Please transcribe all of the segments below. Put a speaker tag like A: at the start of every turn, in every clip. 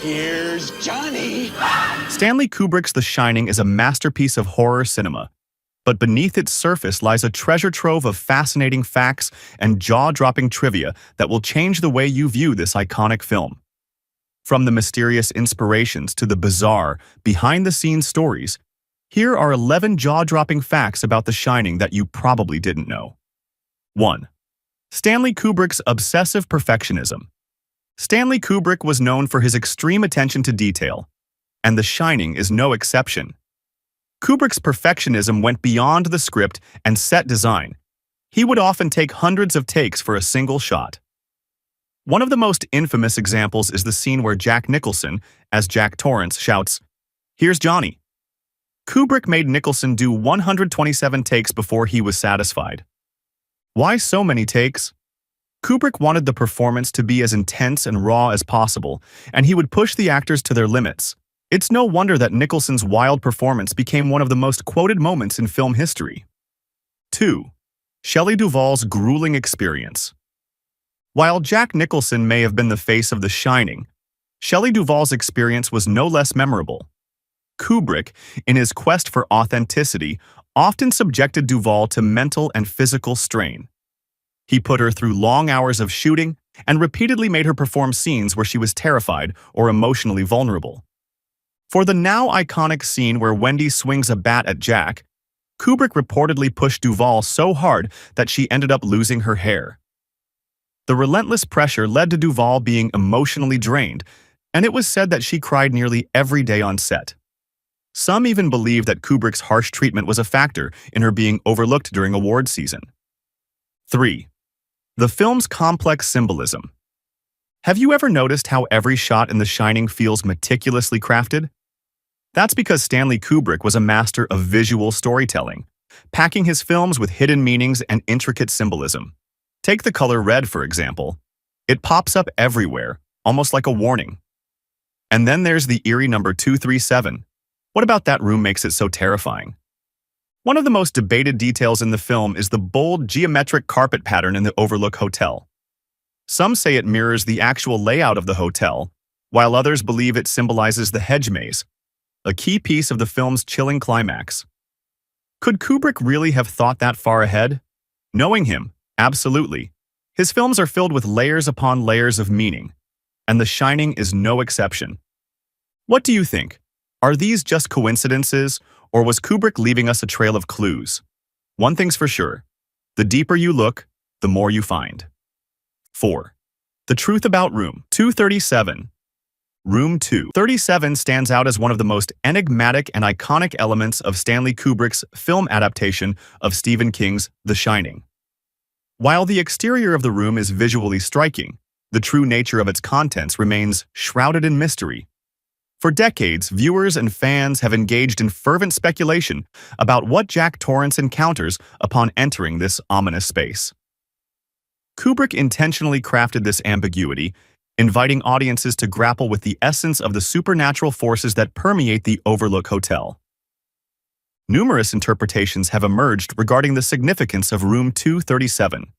A: Here's Johnny.
B: Stanley Kubrick's The Shining is a masterpiece of horror cinema, but beneath its surface lies a treasure trove of fascinating facts and jaw-dropping trivia that will change the way you view this iconic film. From the mysterious inspirations to the bizarre, behind-the-scenes stories, here are 11 jaw-dropping facts about The Shining that you probably didn't know. 1. Stanley Kubrick's obsessive perfectionism. Stanley Kubrick was known for his extreme attention to detail, and The Shining is no exception. Kubrick's perfectionism went beyond the script and set design. He would often take hundreds of takes for a single shot. One of the most infamous examples is the scene where Jack Nicholson, as Jack Torrance, shouts, "Here's Johnny." Kubrick made Nicholson do 127 takes before he was satisfied. Why so many takes? Kubrick wanted the performance to be as intense and raw as possible, and he would push the actors to their limits. It's no wonder that Nicholson's wild performance became one of the most quoted moments in film history. 2. Shelley Duvall's grueling experience. While Jack Nicholson may have been the face of The Shining, Shelley Duvall's experience was no less memorable. Kubrick, in his quest for authenticity, often subjected Duvall to mental and physical strain. He put her through long hours of shooting and repeatedly made her perform scenes where she was terrified or emotionally vulnerable. For the now iconic scene where Wendy swings a bat at Jack, Kubrick reportedly pushed Duvall so hard that she ended up losing her hair. The relentless pressure led to Duvall being emotionally drained, and it was said that she cried nearly every day on set. Some even believe that Kubrick's harsh treatment was a factor in her being overlooked during award season. 3. The film's complex symbolism. Have you ever noticed how every shot in The Shining feels meticulously crafted? That's because Stanley Kubrick was a master of visual storytelling, packing his films with hidden meanings and intricate symbolism. Take the color red, for example. It pops up everywhere, almost like a warning. And then there's the eerie number 237. What about that room makes it so terrifying? One of the most debated details in the film is the bold geometric carpet pattern in the Overlook Hotel. Some say it mirrors the actual layout of the hotel, while others believe it symbolizes the hedge maze, a key piece of the film's chilling climax. Could Kubrick really have thought that far ahead? Knowing him, absolutely. His films are filled with layers upon layers of meaning, and The Shining is no exception. What do you think? Are these just coincidences, or was Kubrick leaving us a trail of clues? One thing's for sure, the deeper you look, the more you find. 4. The truth about Room 237. Room 237 stands out as one of the most enigmatic and iconic elements of Stanley Kubrick's film adaptation of Stephen King's The Shining. While the exterior of the room is visually striking, the true nature of its contents remains shrouded in mystery. For decades, viewers and fans have engaged in fervent speculation about what Jack Torrance encounters upon entering this ominous space. Kubrick intentionally crafted this ambiguity, inviting audiences to grapple with the essence of the supernatural forces that permeate the Overlook Hotel. Numerous interpretations have emerged regarding the significance of Room 237.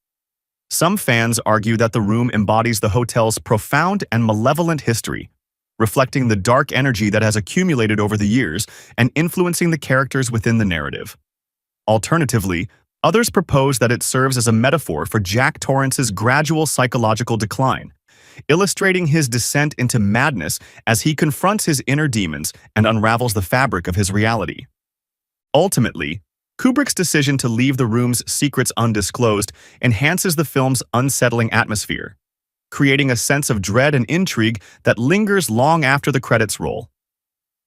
B: Some fans argue that the room embodies the hotel's profound and malevolent history, reflecting the dark energy that has accumulated over the years and influencing the characters within the narrative. Alternatively, others propose that it serves as a metaphor for Jack Torrance's gradual psychological decline, illustrating his descent into madness as he confronts his inner demons and unravels the fabric of his reality. Ultimately, Kubrick's decision to leave the room's secrets undisclosed enhances the film's unsettling atmosphere, creating a sense of dread and intrigue that lingers long after the credits roll.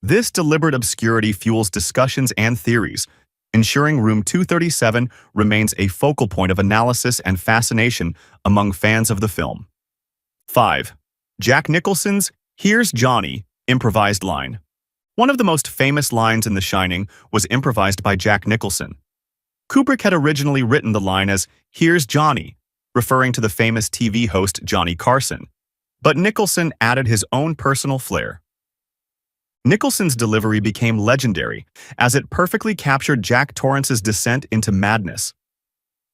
B: This deliberate obscurity fuels discussions and theories, ensuring Room 237 remains a focal point of analysis and fascination among fans of the film. 5. Jack Nicholson's "Here's Johnny" improvised line. One of the most famous lines in The Shining was improvised by Jack Nicholson. Kubrick had originally written the line as "Here's Johnny," referring to the famous TV host Johnny Carson, but Nicholson added his own personal flair. Nicholson's delivery became legendary, as it perfectly captured Jack Torrance's descent into madness.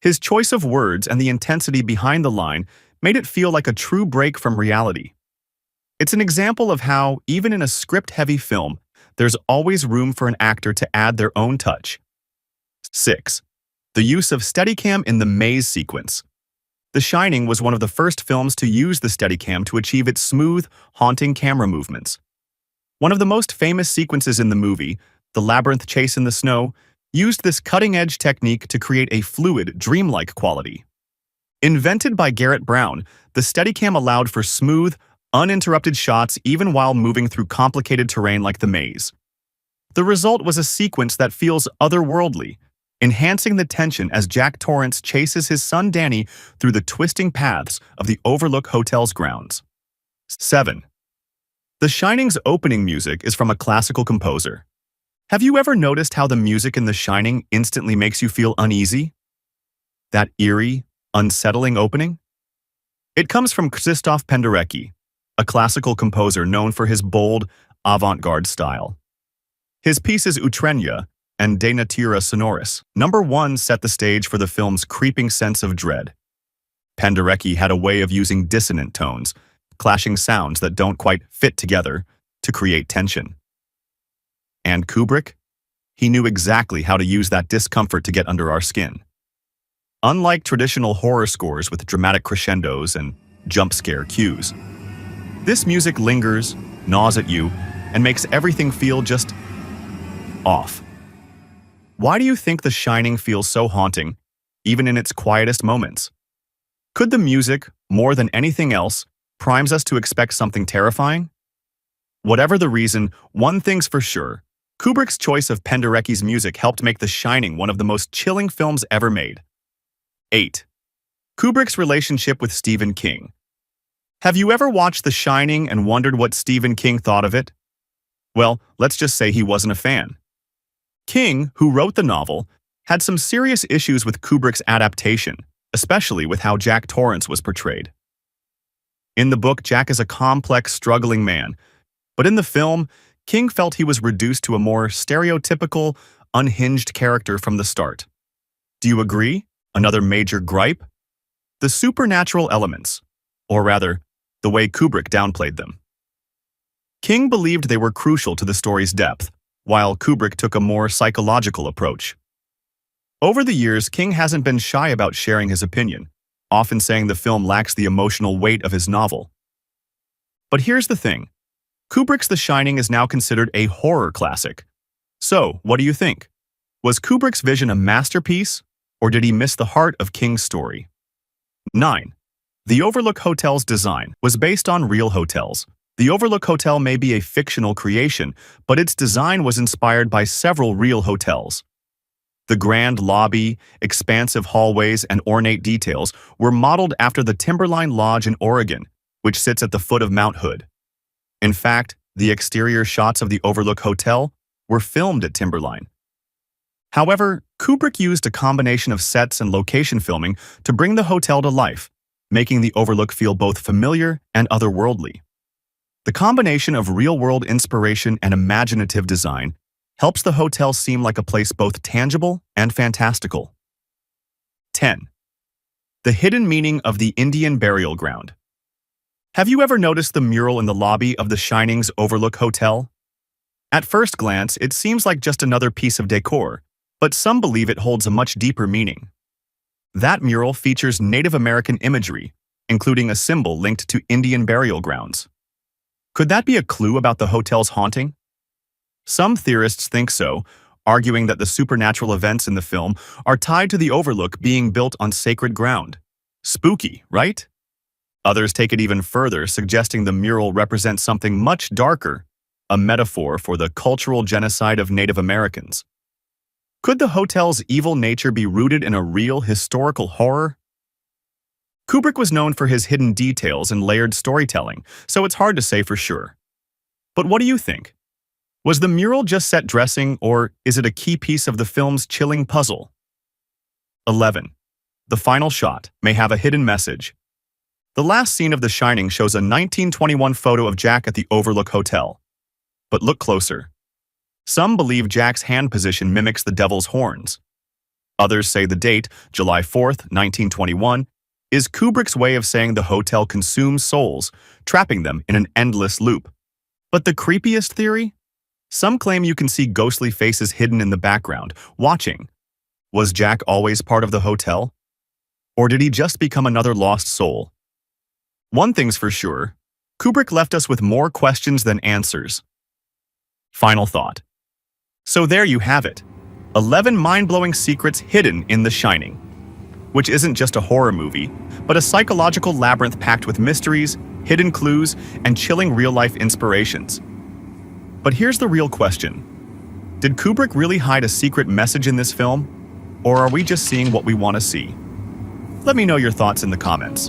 B: His choice of words and the intensity behind the line made it feel like a true break from reality. It's an example of how, even in a script-heavy film, there's always room for an actor to add their own touch. 6. The use of Steadicam in the maze sequence. The Shining was one of the first films to use the Steadicam to achieve its smooth, haunting camera movements. One of the most famous sequences in the movie, the labyrinth chase in the snow, used this cutting-edge technique to create a fluid, dreamlike quality. Invented by Garrett Brown, the Steadicam allowed for smooth, uninterrupted shots even while moving through complicated terrain like the maze. The result was a sequence that feels otherworldly, enhancing the tension as Jack Torrance chases his son Danny through the twisting paths of the Overlook Hotel's grounds. 7. The Shining's opening music is from a classical composer. Have you ever noticed how the music in The Shining instantly makes you feel uneasy? That eerie, unsettling opening? It comes from Krzysztof Penderecki, a classical composer known for his bold, avant-garde style. His pieces Utrenia and De Natura Sonoris, #1, set the stage for the film's creeping sense of dread. Penderecki had a way of using dissonant tones, clashing sounds that don't quite fit together, to create tension. And Kubrick? He knew exactly how to use that discomfort to get under our skin. Unlike traditional horror scores with dramatic crescendos and jump scare cues, this music lingers, gnaws at you, and makes everything feel just off. Why do you think The Shining feels so haunting, even in its quietest moments? Could the music, more than anything else, primes us to expect something terrifying? Whatever the reason, one thing's for sure: Kubrick's choice of Penderecki's music helped make The Shining one of the most chilling films ever made. 8. Kubrick's relationship with Stephen King. Have you ever watched The Shining and wondered what Stephen King thought of it? Well, let's just say he wasn't a fan. King, who wrote the novel, had some serious issues with Kubrick's adaptation, especially with how Jack Torrance was portrayed. In the book, Jack is a complex, struggling man, but in the film, King felt he was reduced to a more stereotypical, unhinged character from the start. Do you agree? Another major gripe? The supernatural elements, or rather, the way Kubrick downplayed them. King believed they were crucial to the story's depth, while Kubrick took a more psychological approach. Over the years, King hasn't been shy about sharing his opinion, often saying the film lacks the emotional weight of his novel. But here's the thing: Kubrick's The Shining is now considered a horror classic. So, what do you think? Was Kubrick's vision a masterpiece, or did he miss the heart of King's story? 9. The Overlook Hotel's design was based on real hotels. The Overlook Hotel may be a fictional creation, but its design was inspired by several real hotels. The grand lobby, expansive hallways, and ornate details were modeled after the Timberline Lodge in Oregon, which sits at the foot of Mount Hood. In fact, the exterior shots of the Overlook Hotel were filmed at Timberline. However, Kubrick used a combination of sets and location filming to bring the hotel to life, making the Overlook feel both familiar and otherworldly. The combination of real-world inspiration and imaginative design helps the hotel seem like a place both tangible and fantastical. 10. The hidden meaning of the Indian burial ground. Have you ever noticed the mural in the lobby of The Shining's Overlook Hotel? At first glance, it seems like just another piece of decor, but some believe it holds a much deeper meaning. That mural features Native American imagery, including a symbol linked to Indian burial grounds. Could that be a clue about the hotel's haunting? Some theorists think so, arguing that the supernatural events in the film are tied to the Overlook being built on sacred ground. Spooky, right? Others take it even further, suggesting the mural represents something much darker, a metaphor for the cultural genocide of Native Americans. Could the hotel's evil nature be rooted in a real historical horror? Kubrick was known for his hidden details and layered storytelling, so it's hard to say for sure. But what do you think? Was the mural just set dressing, or is it a key piece of the film's chilling puzzle? 11. The final shot may have a hidden message. The last scene of The Shining shows a 1921 photo of Jack at the Overlook Hotel. But look closer. Some believe Jack's hand position mimics the devil's horns. Others say the date, July 4th, 1921, is Kubrick's way of saying the hotel consumes souls, trapping them in an endless loop. But the creepiest theory? Some claim you can see ghostly faces hidden in the background, watching. Was Jack always part of the hotel? Or did he just become another lost soul? One thing's for sure, Kubrick left us with more questions than answers. Final thought. So there you have it. 11 mind-blowing secrets hidden in The Shining, which isn't just a horror movie, but a psychological labyrinth packed with mysteries, hidden clues, and chilling real-life inspirations. But here's the real question. Did Kubrick really hide a secret message in this film? Or are we just seeing what we want to see? Let me know your thoughts in the comments.